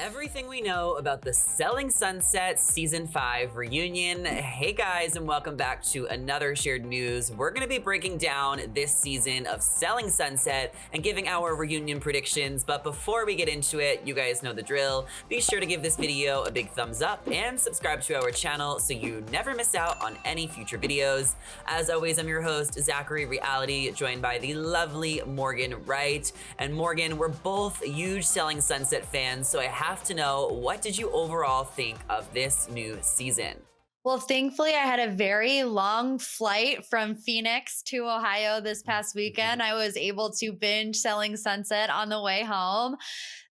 Everything we know about the Selling Sunset Season 5 reunion. Hey guys, and welcome back to another shared news. We're going to be breaking down this season of Selling Sunset and giving our reunion predictions. But before we get into it, you guys know the drill. Be sure to give this video a big thumbs up and subscribe to our channel so you never miss out on any future videos. As always, I'm your host, Zachary Reality, joined by the lovely Morgan Wright. And Morgan, we're both huge Selling Sunset fans, so I have to know, what did you overall think of this new season? Well, thankfully, I had a very long flight from Phoenix to Ohio this past weekend. I was able to binge Selling Sunset on the way home.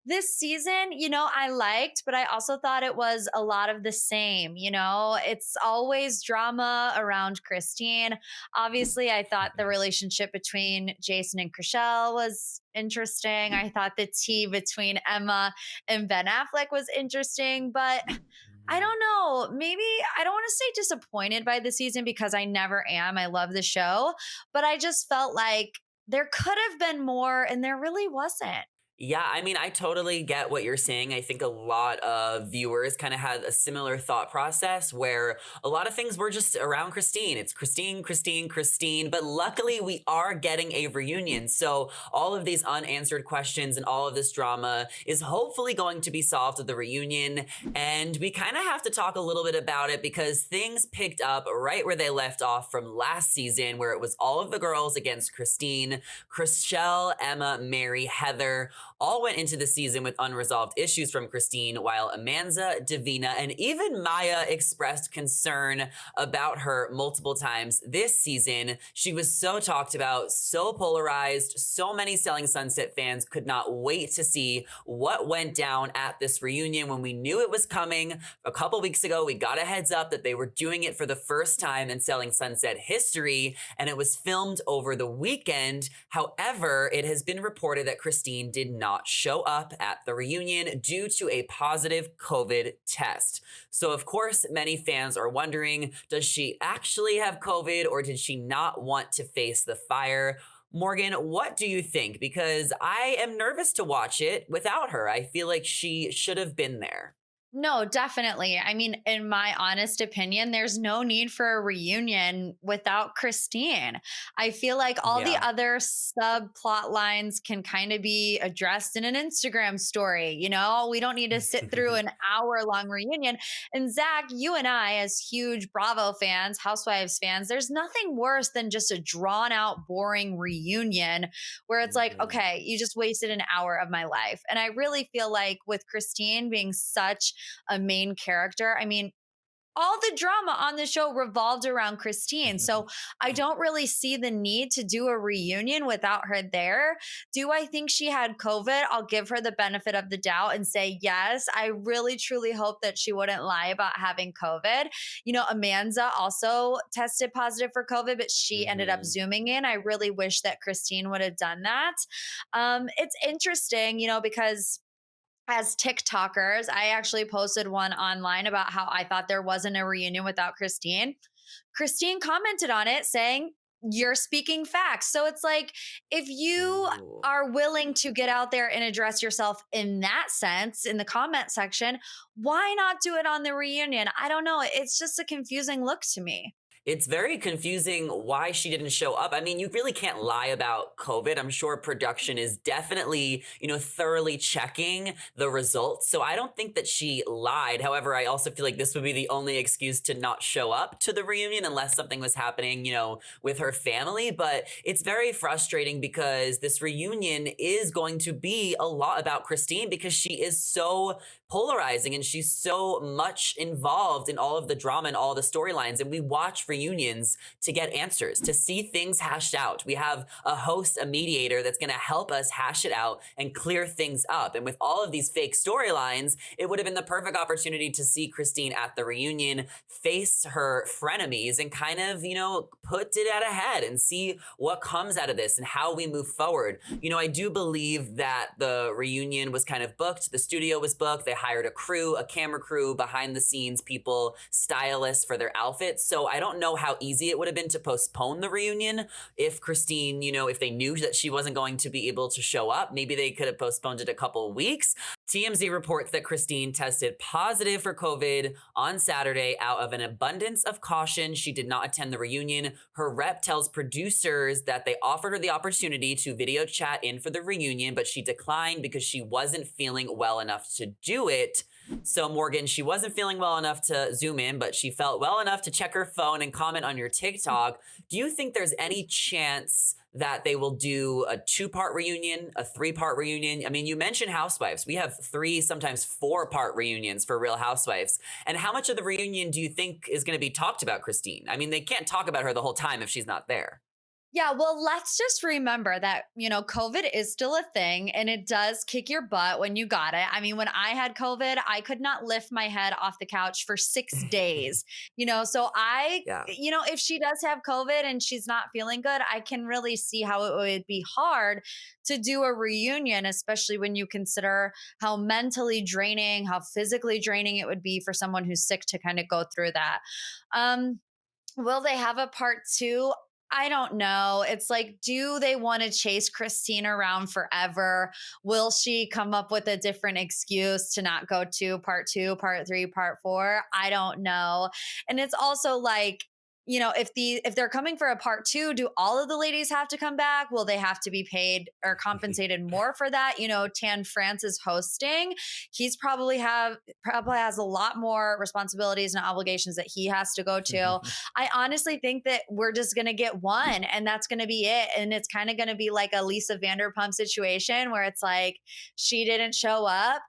This season, I liked, but I also thought it was a lot of the same. It's always drama around Christine. Obviously, I thought the relationship between Jason and Chrishell was interesting. I thought the tea between Emma and Ben Affleck was interesting, but I don't know. Maybe I don't want to say disappointed by the season because I never am. I love the show, but I just felt like there could have been more and there really wasn't. Yeah, I mean, I totally get what you're saying. I think a lot of viewers kind of had a similar thought process where a lot of things were just around Christine. It's Christine, Christine, Christine. But luckily, we are getting a reunion. So all of these unanswered questions and all of this drama is hopefully going to be solved at the reunion. And we kind of have to talk a little bit about it because things picked up right where they left off from last season, where it was all of the girls against Christine, Chrishell, Emma, Mary, Heather all went into the season with unresolved issues from Christine, while Amanza, Davina, and even Maya expressed concern about her multiple times this season. She was so talked about, so polarized. So many Selling Sunset fans could not wait to see what went down at this reunion when we knew it was coming. A couple weeks ago, we got a heads up that they were doing it for the first time in Selling Sunset history, and it was filmed over the weekend. However, it has been reported that Christine did not show up at the reunion due to a positive COVID test. So of course, many fans are wondering, does she actually have COVID or did she not want to face the fire? Morgan, what do you think? Because I am nervous to watch it without her. I feel like she should have been there. No, definitely. I mean, in my honest opinion, there's no need for a reunion without Christine. I feel like all the Yeah. other subplot lines can kind of be addressed in an Instagram story. We don't need to sit through an hour long reunion. And Zach, you and I, as huge Bravo fans, Housewives fans, there's nothing worse than just a drawn out, boring reunion where it's like, Mhm. okay, you just wasted an hour of my life. And I really feel like with Christine being such a main character. I mean, all the drama on the show revolved around Christine. So I don't really see the need to do a reunion without her there. Do I think she had COVID? I'll give her the benefit of the doubt and say, yes, I really truly hope that she wouldn't lie about having COVID. Amanza also tested positive for COVID, but she ended up Mhm. Zooming in. I really wish that Christine would have done that. It's interesting, because as TikTokers, I actually posted one online about how I thought there wasn't a reunion without Christine. Christine commented on it saying, you're speaking facts. So it's like, if you Ooh. are willing to get out there and address yourself in that sense in the comment section, why not do it on the reunion? I don't know. It's just a confusing look to me. It's very confusing why she didn't show up. I mean, you really can't lie about COVID. I'm sure production is definitely, thoroughly checking the results. So I don't think that she lied. However, I also feel like this would be the only excuse to not show up to the reunion unless something was happening, with her family. But it's very frustrating because this reunion is going to be a lot about Christine because she is so polarizing and she's so much involved in all of the drama and all the storylines. And we watch reunions to get answers, to see things hashed out. We have a host, a mediator that's going to help us hash it out and clear things up. And with all of these fake storylines, it would have been the perfect opportunity to see Christine at the reunion face her frenemies and kind of, put it at a head and see what comes out of this and how we move forward. I do believe that the reunion was kind of booked. The studio was booked. They hired a crew, a camera crew, behind the scenes people, stylists for their outfits. So I don't know how easy it would have been to postpone the reunion if Christine, if they knew that she wasn't going to be able to show up. Maybe they could have postponed it a couple of weeks. TMZ reports that Christine tested positive for COVID on Saturday out of an abundance of caution. She did not attend the reunion. Her rep tells producers that they offered her the opportunity to video chat in for the reunion, but she declined because she wasn't feeling well enough to do it. So, Morgan, she wasn't feeling well enough to Zoom in, but she felt well enough to check her phone and comment on your TikTok. Do you think there's any chance that they will do a 2-part reunion, a 3-part reunion? I mean, you mentioned Housewives. We have 3, sometimes 4-part reunions for Real Housewives. And how much of the reunion do you think is going to be talked about Christine? I mean, they can't talk about her the whole time if she's not there. Yeah, well, let's just remember that, COVID is still a thing and it does kick your butt when you got it. I mean, when I had COVID, I could not lift my head off the couch for 6 days, so Yeah. if she does have COVID and she's not feeling good, I can really see how it would be hard to do a reunion, especially when you consider how mentally draining, how physically draining it would be for someone who's sick to kind of go through that. Um, Will they have a part two? I don't know. It's like, do they want to chase Christine around forever? Will she come up with a different excuse to not go to part two, part three, part four? I don't know. And it's also like, if they're coming for a part two, do all of the ladies have to come back? Will they have to be paid or compensated more for that? Tan France is hosting. He's probably has a lot more responsibilities and obligations that he has to go to. I honestly think that we're just going to get one and that's going to be it. And it's kind of going to be like a Lisa Vanderpump situation where it's like she didn't show up.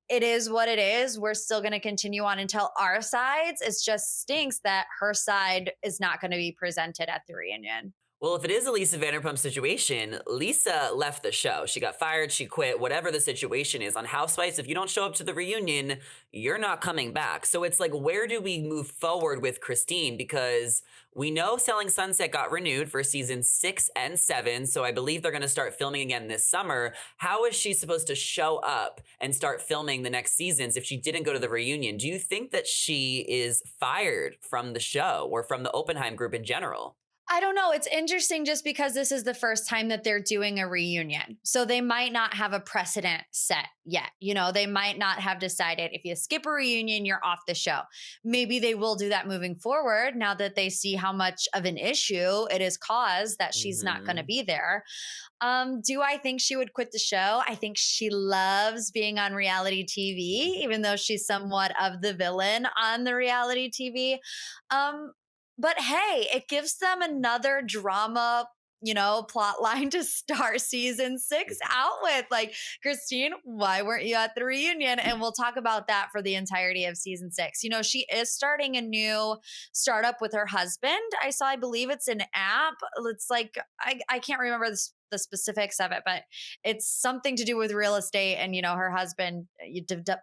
It is what it is. We're still going to continue on and tell our sides. It just stinks that her side is not going to be presented at the reunion. Well, if it is a Lisa Vanderpump situation, Lisa left the show. She got fired, she quit, whatever the situation is. On Housewives, if you don't show up to the reunion, you're not coming back. So it's like, where do we move forward with Christine? Because we know Selling Sunset got renewed for season 6 and 7. So I believe they're going to start filming again this summer. How is she supposed to show up and start filming the next seasons if she didn't go to the reunion? Do you think that she is fired from the show or from the Oppenheim group in general? I don't know. It's interesting just because this is the first time that they're doing a reunion. So they might not have a precedent set yet. They might not have decided if you skip a reunion, you're off the show. Maybe they will do that moving forward now that they see how much of an issue it has caused that she's not going to Mhm. be there. Do I think she would quit the show? I think she loves being on reality TV, even though she's somewhat of the villain on the reality TV. Um, but hey, it gives them another drama, plot line to start season 6 out with. Like, Christine, why weren't you at the reunion? And we'll talk about that for the entirety of season 6. She is starting a new startup with her husband. I believe it's an app. It's like, I can't remember the specifics of it, but it's something to do with real estate. And, her husband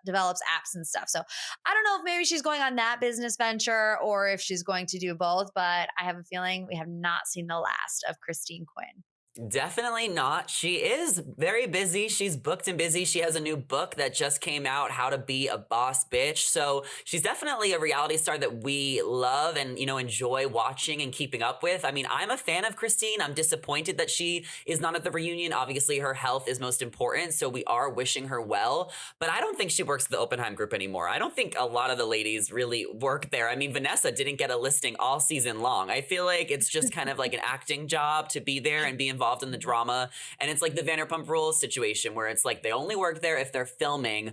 develops apps and stuff. So I don't know if maybe she's going on that business venture or if she's going to do both, but I have a feeling we have not seen the last of Christine Quinn. Definitely not. She is very busy. She's booked and busy. She has a new book that just came out, How to Be a Boss Bitch. So she's definitely a reality star that we love and, enjoy watching and keeping up with. I mean, I'm a fan of Christine. I'm disappointed that she is not at the reunion. Obviously, her health is most important. So we are wishing her well. But I don't think she works the Oppenheim group anymore. I don't think a lot of the ladies really work there. I mean, Vanessa didn't get a listing all season long. I feel like it's just kind of like an acting job to be there and be involved in the drama. And it's like the Vanderpump Rules situation where it's like they only work there if they're filming.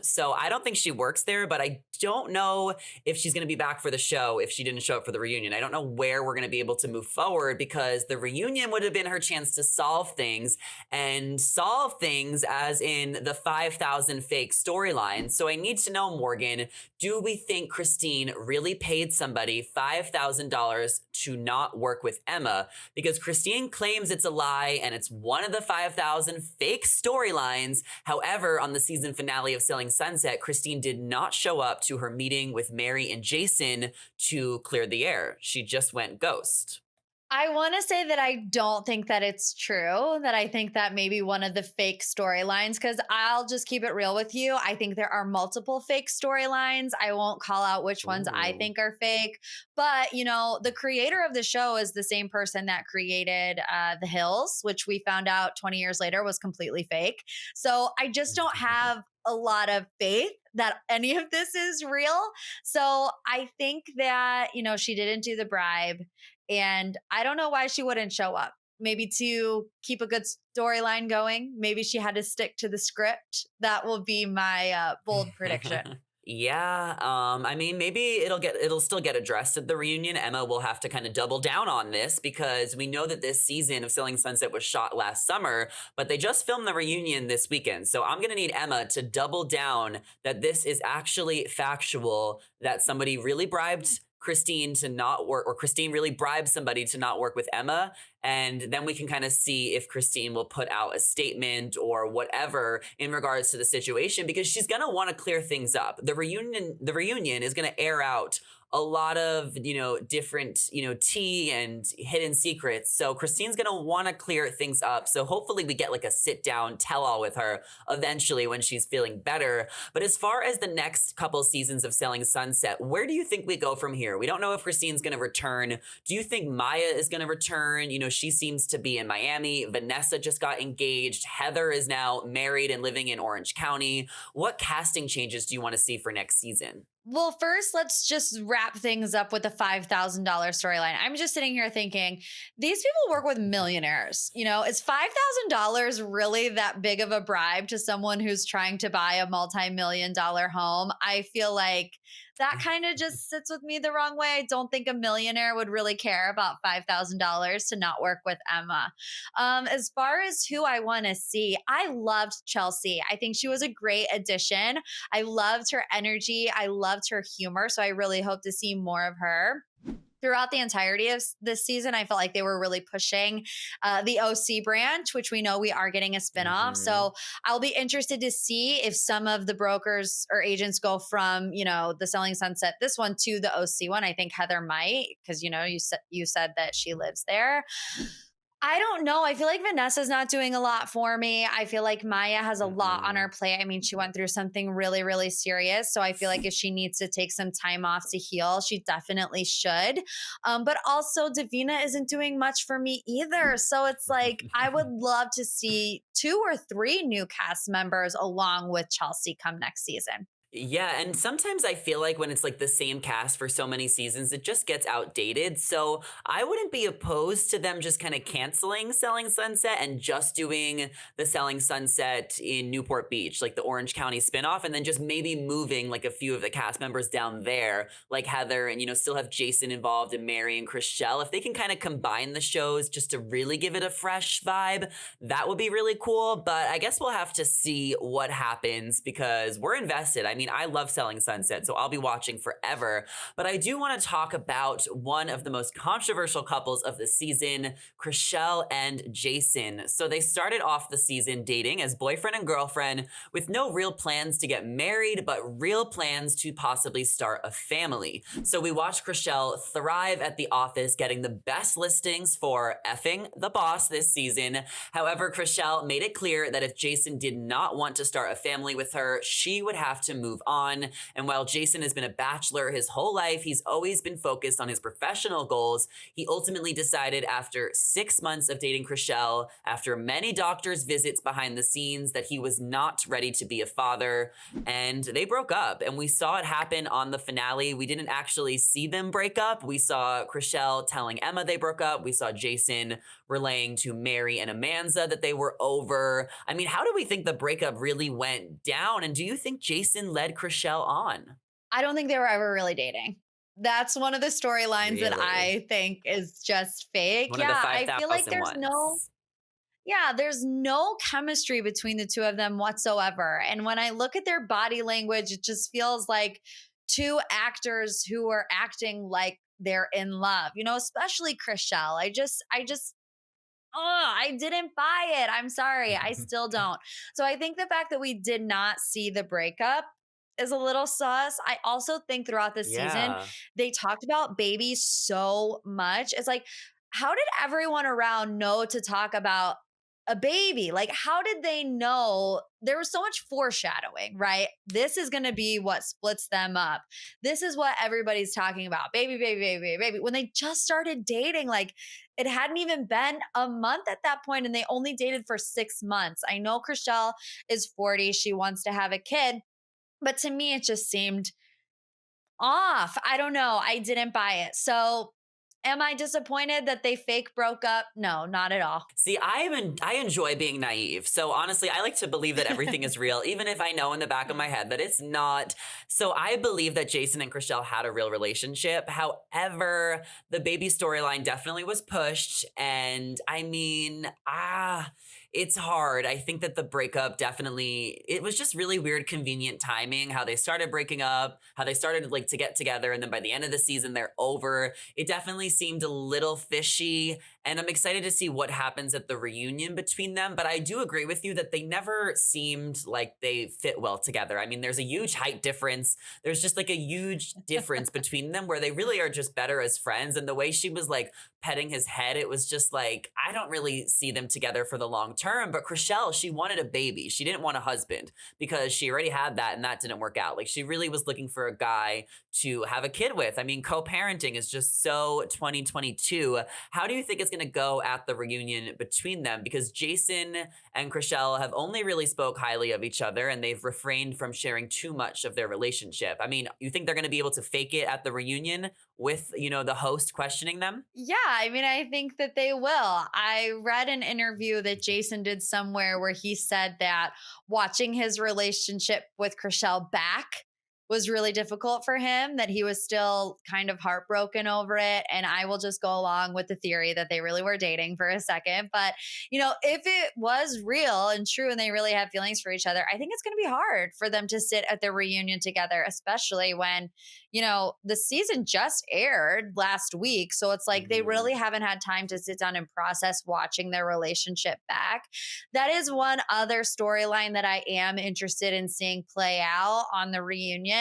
So I don't think she works there, but I don't know if she's going to be back for the show if she didn't show up for the reunion. I don't know where we're going to be able to move forward because the reunion would have been her chance to solve things as in the 5,000 fake storylines. So I need to know, Morgan, do we think Christine really paid somebody $5,000 to not work with Emma? Because Christine claims it's a lie and it's one of the 5,000 fake storylines. However, on the season finale of Selling Sunset, Christine did not show up to her meeting with Mary and Jason to clear the air. She just went ghost. I want to say that I don't think that it's true, that I think that maybe one of the fake storylines, because I'll just keep it real with you. I think there are multiple fake storylines. I won't call out which ones I Ooh. think are fake. But, the creator of the show is the same person that created The Hills, which we found out 20 years later was completely fake. So I just don't have a lot of faith that any of this is real. So I think that, she didn't do the bribe. And I don't know why she wouldn't show up. Maybe to keep a good storyline going. Maybe she had to stick to the script. That will be my bold prediction. Yeah, I mean, maybe it'll still get addressed at the reunion. Emma will have to kind of double down on this because we know that this season of Selling Sunset was shot last summer, but they just filmed the reunion this weekend. So I'm gonna need Emma to double down that this is actually factual, that somebody really bribed Christine to not work, or Christine really bribed somebody to not work with Emma. And then we can kind of see if Christine will put out a statement or whatever in regards to the situation, because she's going to want to clear things up. The reunion is going to air out a lot of, different, tea and hidden secrets. So Christine's going to want to clear things up. So hopefully we get like a sit down tell all with her eventually when she's feeling better. But as far as the next couple seasons of Selling Sunset, where do you think we go from here? We don't know if Christine's going to return. Do you think Maya is going to return? She seems to be in Miami. Vanessa just got engaged. Heather is now married and living in Orange County. What casting changes do you want to see for next season? Well, first, let's just wrap things up with the $5,000 storyline. I'm just sitting here thinking, these people work with millionaires. Is $5,000 really that big of a bribe to someone who's trying to buy a multi-million-dollar home? I feel like that kind of just sits with me the wrong way. I don't think a millionaire would really care about $5,000 to not work with Emma. As far as who I want to see, I loved Chelsea. I think she was a great addition. I loved her energy. I loved her humor. So I really hope to see more of her. Throughout the entirety of this season, I felt like they were really pushing the OC branch, which we know we are getting a spinoff. Hmm. So I'll be interested to see if some of the brokers or agents go from, the Selling Sunset, this one, to the OC one. I think Heather might, because, you said that she lives there. I don't know. I feel like Vanessa's not doing a lot for me. I feel like Maya has a lot on her Mm-mm. plate. I mean, she went through something really, really serious. So I feel like if she needs to take some time off to heal, she definitely should. But also, Davina isn't doing much for me either. So it's like, I would love to see two or three new cast members along with Chelsea come next season. Yeah, and sometimes I feel like when it's like the same cast for so many seasons, it just gets outdated. So I wouldn't be opposed to them just kind of canceling Selling Sunset and just doing the Selling Sunset in Newport Beach, like the Orange County spinoff, and then just maybe moving like a few of the cast members down there, like Heather, and still have Jason involved and Mary and Chrishell. If they can kind of combine the shows just to really give it a fresh vibe, that would be really cool. But I guess we'll have to see what happens because we're invested. I mean, I love Selling Sunset, so I'll be watching forever. But I do want to talk about one of the most controversial couples of the season, Chrishell and Jason. So they started off the season dating as boyfriend and girlfriend with no real plans to get married, but real plans to possibly start a family. So we watched Chrishell thrive at the office, getting the best listings for effing the boss this season. However, Chrishell made it clear that if Jason did not want to start a family with her, she would have to move on. And while Jason has been a bachelor his whole life, he's always been focused on his professional goals. He ultimately decided after 6 months of dating Chrishell, after many doctor's visits behind the scenes, that he was not ready to be a father. And they broke up. And we saw it happen on the finale. We didn't actually see them break up. We saw Chrishell telling Emma they broke up. We saw Jason relaying to Mary and Amanza that they were over. I mean, how do we think the breakup really went down? And do you think Jason led Chrishell on? I don't think they were ever really dating. That's one of the storylines that Really? I think is just fake. One of the Yeah, I feel like 5,000 ones. there's no chemistry between the two of them whatsoever. And when I look at their body language, it just feels like two actors who are acting like they're in love, especially Chrishell. I didn't buy it. I'm sorry. I still don't. So I think the fact that we did not see the breakup is a little sus. I also think throughout the season, Yeah. they talked about babies so much. It's like, how did everyone around know to talk about a baby? Like, how did they know? There was so much foreshadowing, right? This is going to be what splits them up. This is what everybody's talking about. Baby, baby, baby, baby, baby. When they just started dating, like it hadn't even been a month at that point, and they only dated for 6 months. I know Chrishell is 40. She wants to have a kid. But to me, it just seemed off. I don't know. I didn't buy it. So, am I disappointed that they fake broke up? No, not at all. See, I enjoy being naive. So honestly, I like to believe that everything is real, even if I know in the back of my head that it's not. So I believe that Jason and Chrishell had a real relationship. However, the baby storyline definitely was pushed. And I mean, it's hard. I think that the breakup definitely, it was just really weird, convenient timing, how they started breaking up, how they started like to get together. And then by the end of the season, they're over. It definitely seemed a little fishy. And I'm excited to see what happens at the reunion between them. But I do agree with you that they never seemed like they fit well together. I mean, there's a huge height difference. There's just like a huge difference between them where they really are just better as friends. And the way she was like petting his head, it was just like, I don't really see them together for the long term. But Chrishell, she wanted a baby. She didn't want a husband because she already had that and that didn't work out. Like she really was looking for a guy to have a kid with. I mean, co-parenting is just so 2022. How do you think it's going to go at the reunion between them? Because Jason and Chrishell have only really spoke highly of each other and they've refrained from sharing too much of their relationship. I mean, you think they're going to be able to fake it at the reunion with, the host questioning them? Yeah, I mean, I think that they will. I read an interview that Jason did somewhere where he said that watching his relationship with Chrishell back was really difficult for him, that he was still kind of heartbroken over it. And I will just go along with the theory that they really were dating for a second. But, if it was real and true and they really have feelings for each other, I think it's going to be hard for them to sit at the reunion together, especially when the season just aired last week. So it's like they Mhm. really haven't had time to sit down and process watching their relationship back. That is one other storyline that I am interested in seeing play out on the reunion.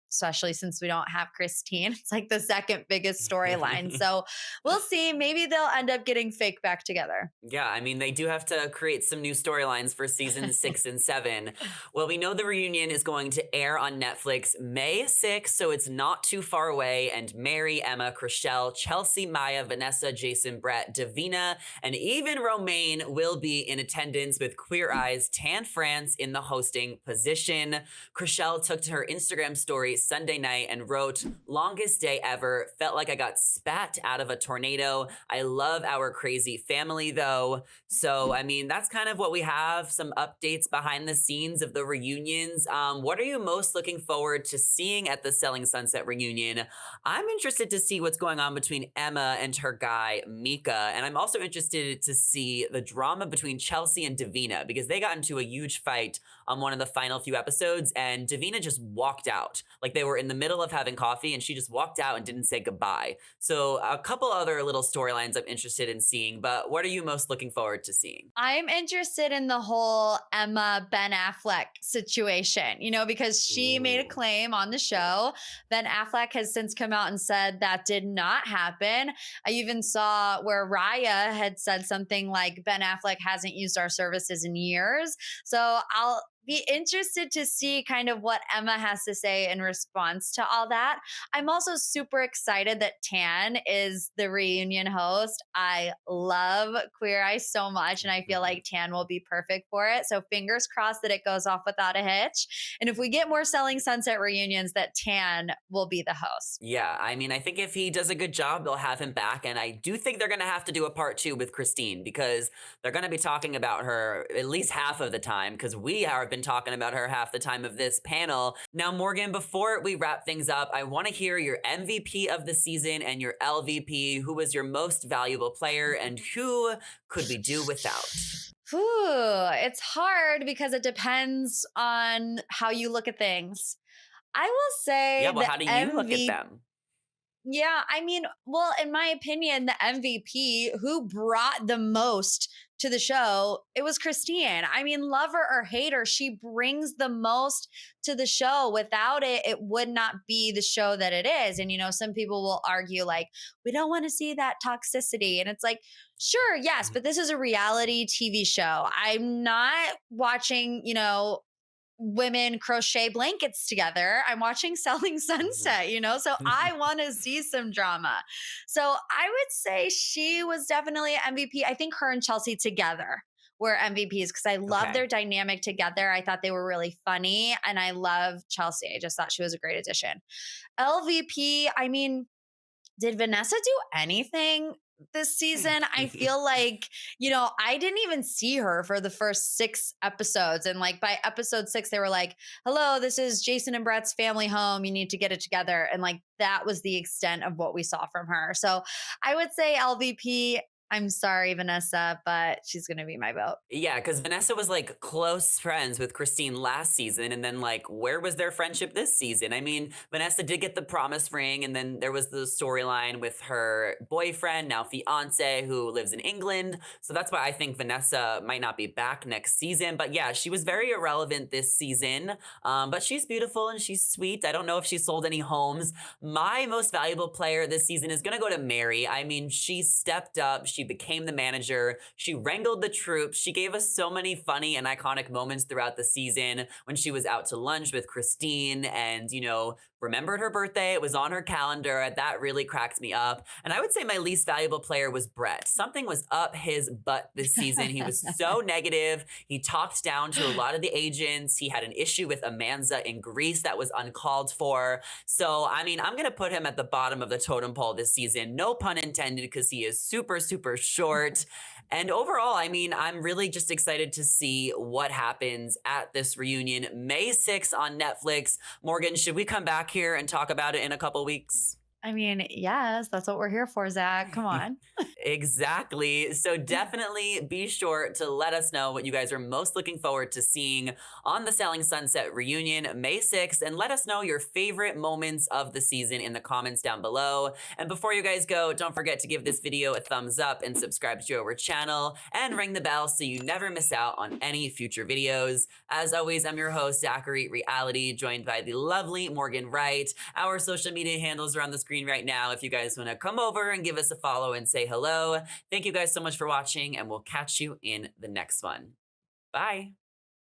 Especially since we don't have Christine. It's like the second biggest storyline. So we'll see. Maybe they'll end up getting fake back together. Yeah, I mean, they do have to create some new storylines for season 6 and 7. Well, we know the reunion is going to air on Netflix May 6th, so it's not too far away. And Mary, Emma, Chrishell, Chelsea, Maya, Vanessa, Jason, Brett, Davina, and even Romaine will be in attendance with Queer Eyes Tan France in the hosting position. Chrishell took to her Instagram story Sunday night and wrote, "Longest day ever. Felt like I got spat out of a tornado. I love our crazy family, though." So, I mean, that's kind of what we have. Some updates behind the scenes of the reunions. What are you most looking forward to seeing at the Selling Sunset reunion? I'm interested to see what's going on between Emma and her guy, Mika. And I'm also interested to see the drama between Chelsea and Davina because they got into a huge fight on one of the final few episodes. And Davina just walked out. Like they were in the middle of having coffee and she just walked out and didn't say goodbye. So, a couple other little storylines I'm interested in seeing. But what are you most looking forward to seeing? I'm interested in the whole Emma Ben Affleck situation, because she made a Ooh. claim on the show. Ben Affleck has since come out and said that did not happen. I even saw where Raya had said something like Ben Affleck hasn't used our services in years. So I'll be interested to see kind of what Emma has to say in response to all that. I'm also super excited that Tan is the reunion host. I love Queer Eye so much, and I feel like Tan will be perfect for it. So fingers crossed that it goes off without a hitch. And if we get more Selling Sunset reunions, that Tan will be the host. Yeah, I mean, I think if he does a good job, they'll have him back. And I do think they're going to have to do a part 2 with Christine because they're going to be talking about her at least half of the time because we have been talking about her half the time of this panel. Now, Morgan, before we wrap things up, I want to hear your MVP of the season and your LVP. Who was your most valuable player and who could we do without? It's hard because it depends on how you look at things. I will Yeah, say well, the how do you look at MVP them? Yeah, I mean, well, in my opinion, the MVP who brought the most to the show, it was Christine. I mean, love her or hate her, she brings the most to the show. Without it, it would not be the show that it is. And, some people will argue, like, we don't want to see that toxicity. And it's like, sure, yes, but this is a reality TV show. I'm not watching, women crochet blankets together. I'm watching Selling Mhm. Sunset, so I want to see some drama. So I would say she was definitely MVP. I think her and Chelsea together were MVPs because I love Okay. their dynamic together. I thought they were really funny and I love Chelsea. I just thought she was a great addition. LVP, I mean, did Vanessa do anything this season? I feel like, I didn't even see her for the first 6 episodes. And like by episode 6, they were like, hello, this is Jason and Brett's family home. You need to get it together. And like that was the extent of what we saw from her. So I would say LVP. I'm sorry, Vanessa, but she's going to be my vote. Yeah, because Vanessa was like close friends with Christine last season. And then, like, where was their friendship this season? I mean, Vanessa did get the promise ring. And then there was the storyline with her boyfriend, now fiance, who lives in England. So that's why I think Vanessa might not be back next season. But yeah, she was very irrelevant this season. But she's beautiful and she's sweet. I don't know if she sold any homes. My most valuable player this season is going to go to Mary. I mean, she stepped up, she became the manager, she wrangled the troops, she gave us so many funny and iconic moments throughout the season when she was out to lunch with Christine and, remembered her birthday. It was on her calendar. That really cracked me up. And I would say my least valuable player was Brett. Something was up his butt this season. He was so negative. He talked down to a lot of the agents. He had an issue with Amanza in Greece that was uncalled for. So, I mean, I'm going to put him at the bottom of the totem pole this season. No pun intended, because he is super, super short. And overall, I mean, I'm really just excited to see what happens at this reunion May 6th on Netflix. Morgan, should we come back here and talk about it in a couple weeks? I mean, yes, that's what we're here for, Zach. Come on. Exactly. So definitely be sure to let us know what you guys are most looking forward to seeing on the Selling Sunset reunion May 6th, and let us know your favorite moments of the season in the comments down below. And before you guys go, don't forget to give this video a thumbs up and subscribe to our channel and ring the bell so you never miss out on any future videos. As always, I'm your host, Zachary Reality, joined by the lovely Morgan Wright. Our social media handles are on the screen right now if you guys want to come over and give us a follow and say hello. Thank you guys so much for watching, and we'll catch you in the next one. Bye.